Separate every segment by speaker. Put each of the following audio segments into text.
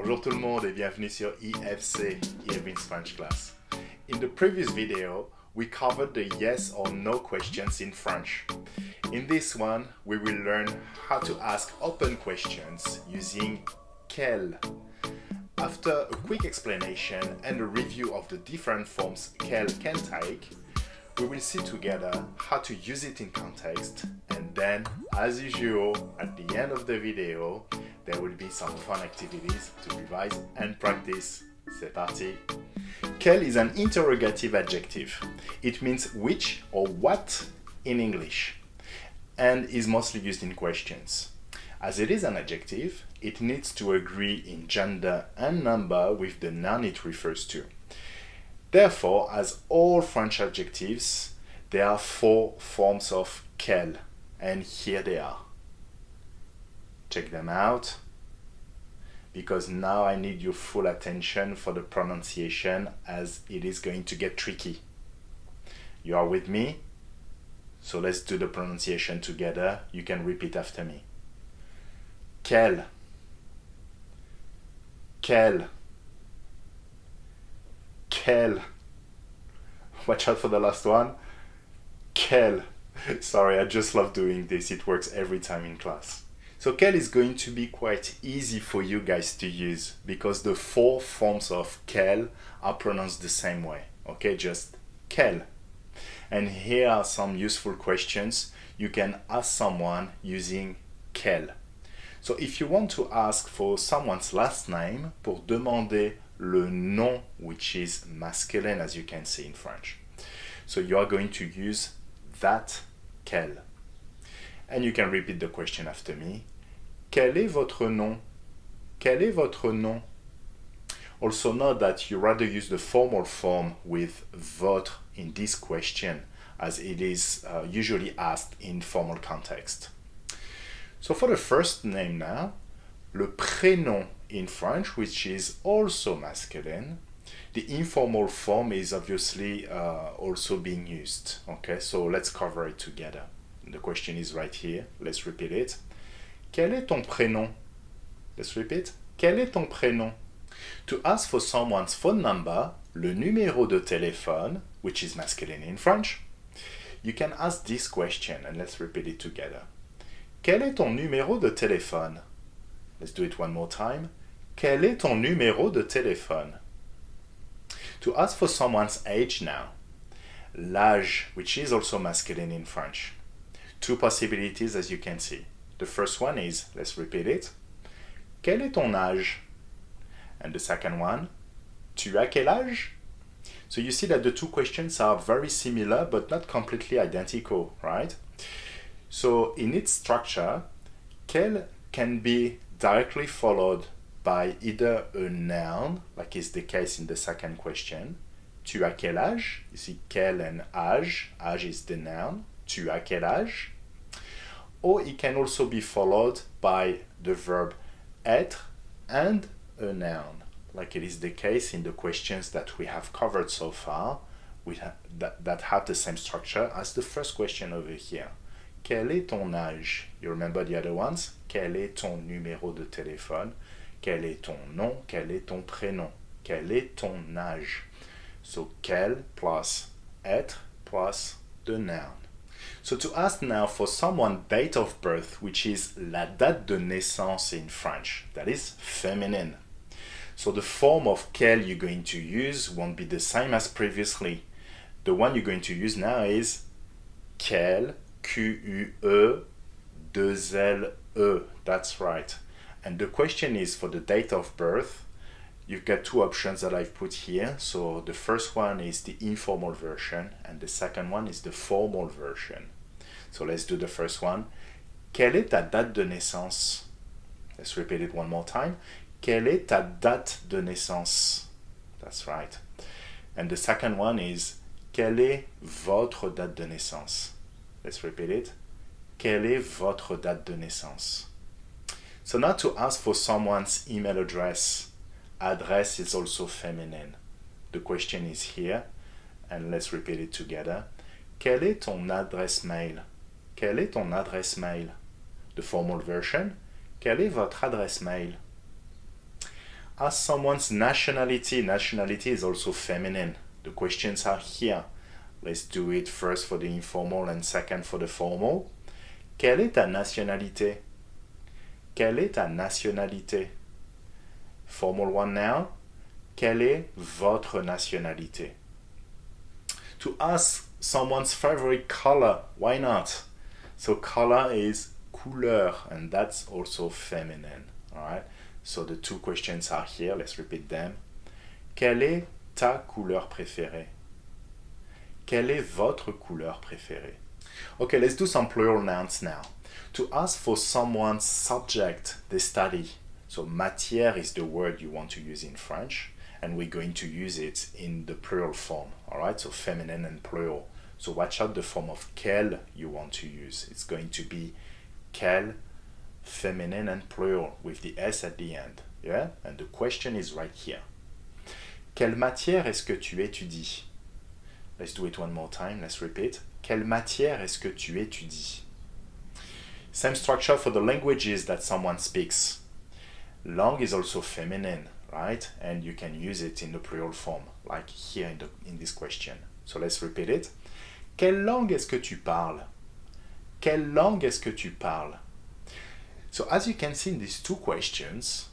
Speaker 1: Bonjour tout le monde et bienvenue sur IFC, Irwin's French class. In the previous video, we covered the yes or no questions in French. In this one, we will learn how to ask open questions using quel. After a quick explanation and a review of the different forms quel can take, we will see together how to use it in context, and then, as usual, at the end of the video, there will be some fun activities to revise and practice. C'est parti! Quel is an interrogative adjective. It means which or what in English, and is mostly used in questions. As it is an adjective, it needs to agree in gender and number with the noun it refers to. Therefore, as all French adjectives, there are 4 forms of quel, and here they are. Check them out, because now I need your full attention for the pronunciation, as it is going to get tricky. You are with me? So let's do the pronunciation together. You can repeat after me. Quel, quel, quel. Watch out for the last one. Quel. Sorry, I just love doing this. It works every time in class. So quel is going to be quite easy for you guys to use because the 4 forms of quel are pronounced the same way. Okay, just quel. And here are some useful questions you can ask someone using quel. So if you want to ask for someone's last name, pour demander le nom, which is masculine, as you can see in French. So you are going to use that quel. And you can repeat the question after me. Quel est votre nom? Quel est votre nom? Also note that you rather use the formal form with votre in this question, as it is usually asked in formal context. So for the first name now, le prénom in French, which is also masculine, the informal form is obviously also being used. Okay, so let's cover it together. The question is right here. Let's repeat it. Quel est ton prénom? Let's repeat. Quel est ton prénom? To ask for someone's phone number, le numéro de téléphone, which is masculine in French, you can ask this question, and let's repeat it together. Quel est ton numéro de téléphone? Let's do it one more time. Quel est ton numéro de téléphone? To ask for someone's age now, l'âge, which is also masculine in French. 2 possibilities, as you can see. The first one is, let's repeat it. Quel est ton âge? And the second one, tu as quel âge? So you see that the 2 questions are very similar, but not completely identical, right? So in its structure, quel can be directly followed by either a noun, like is the case in the second question. Tu as quel âge? You see quel and âge. Âge is the noun. Tu as quel âge? Or it can also be followed by the verb être and a noun, like it is the case in the questions that we have covered so far, that have the same structure as the first question over here. Quel est ton âge? You remember the other ones? Quel est ton numéro de téléphone? Quel est ton nom? Quel est ton prénom? Quel est ton âge? So quel plus être plus the noun. So to ask now for someone's date of birth, which is la date de naissance in French, that is feminine. So the form of quel you're going to use won't be the same as previously. The one you're going to use now is quel, Q-U-E-2-L-E. That's right. And the question is for the date of birth. You've got 2 options that I've put here. So the first one is the informal version, and the second one is the formal version. So let's do the first one. Quelle est ta date de naissance? Let's repeat it one more time. Quelle est ta date de naissance? That's right. And the second one is quelle est votre date de naissance? Let's repeat it. Quelle est votre date de naissance? So now to ask for someone's email address. Address is also feminine. The question is here, and let's repeat it together. Quelle est ton adresse mail? Quelle est ton adresse mail? The formal version. Quelle est votre adresse mail? Ask someone's nationality. Nationality is also feminine. The questions are here. Let's do it first for the informal and second for the formal. Quelle est ta nationalité? Quelle est ta nationalité? Formal one now. Quelle est votre nationalité? To ask someone's favorite color, why not? So color is couleur, and that's also feminine. All right. So the two questions are here. Let's repeat them. Quelle est ta couleur préférée? Quelle est votre couleur préférée? Okay, let's do some plural nouns now. To ask for someone's subject, they study. So matière is the word you want to use in French, and we're going to use it in the plural form. All right, so feminine and plural. So watch out the form of quel you want to use. It's going to be quel, feminine and plural with the s at the end. Yeah, and the question is right here. Quelle matière est-ce que tu étudies? Let's do it one more time. Let's repeat. Quelle matière est-ce que tu étudies? Same structure for the languages that someone speaks. Langue is also feminine, right? And you can use it in the plural form, like here in this question. So let's repeat it. Quelle langue est-ce que tu parles? Quelle langue est-ce que tu parles? So as you can see in these two questions,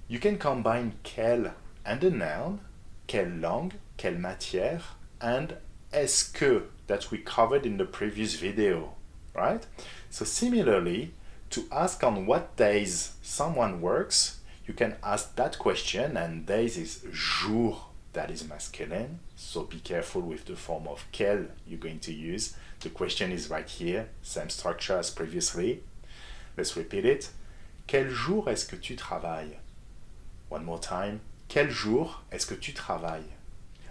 Speaker 1: you can combine quelle and a noun, quelle langue, quelle matière, and est-ce que that we covered in the previous video, right? So similarly, to ask on what days someone works, you can ask that question, and days is jour, that is masculine. So be careful with the form of quel you're going to use. The question is right here, same structure as previously. Let's repeat it. Quel jour est-ce que tu travailles? One more time. Quel jour est-ce que tu travailles?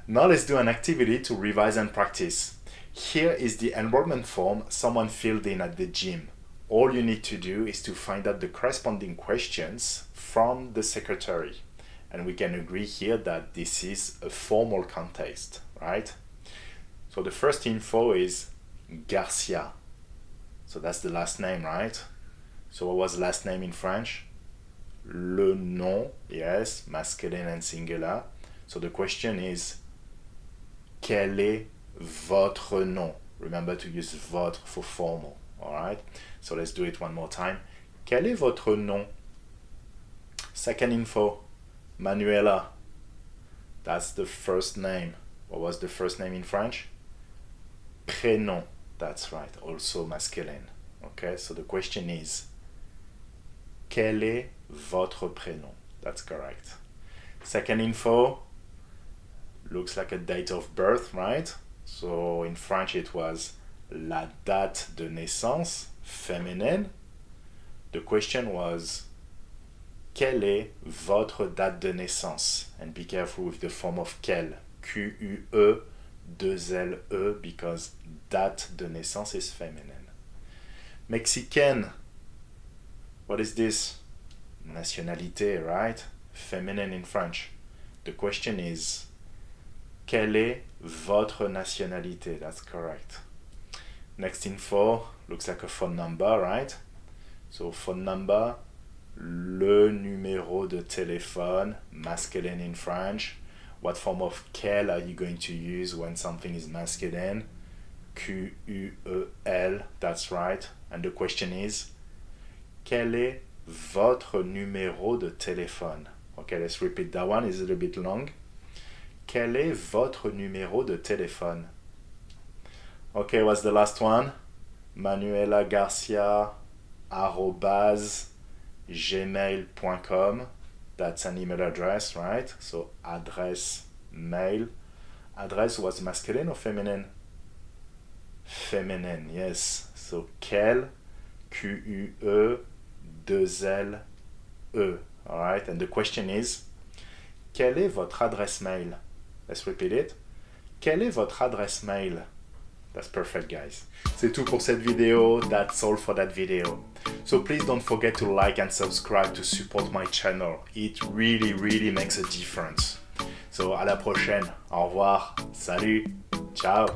Speaker 1: Now let's do an activity to revise and practice. Here is the enrollment form someone filled in at the gym. All you need to do is to find out the corresponding questions from the secretary. And we can agree here that this is a formal contest, right? So the first info is Garcia. So that's the last name, right? So what was the last name in French? Le nom, yes, masculine and singular. So the question is, quel est votre nom? Remember to use votre for formal, all right? So let's do it one more time. Quel est votre nom? Second info, Manuela. That's the first name. What was the first name in French? Prénom. That's right, also masculine. Okay, so the question is, quel est votre prénom? That's correct. Second info, looks like a date of birth, right? So in French it was la date de naissance, féminine. The question was, quelle est votre date de naissance? And be careful with the form of quel, Q-U-E, deux L-E, because date de naissance is feminine. Mexicaine, what is this? Nationalité, right? Feminine in French. The question is, quelle est votre nationalité? That's correct. Next info, looks like a phone number, right? So phone number, le numéro de téléphone, masculine in French. What form of quel are you going to use when something is masculine? Q-U-E-L, that's right. And the question is, quel est votre numéro de téléphone? Okay, let's repeat that one, it's a little bit long. Quel est votre numéro de téléphone? Okay, what's the last one? Manuela Garcia @gmail.com. That's an email address, right? So address mail. Address was masculine or feminine? Feminine, yes. So quel, Q-U-E, deux L-E. All right, and the question is, quelle est votre adresse mail? Let's repeat it. Quelle est votre adresse mail? That's perfect, guys. C'est tout pour cette vidéo. That's all for that video. So please don't forget to like and subscribe to support my channel. It really makes a difference. So à la prochaine. Au revoir. Salut. Ciao.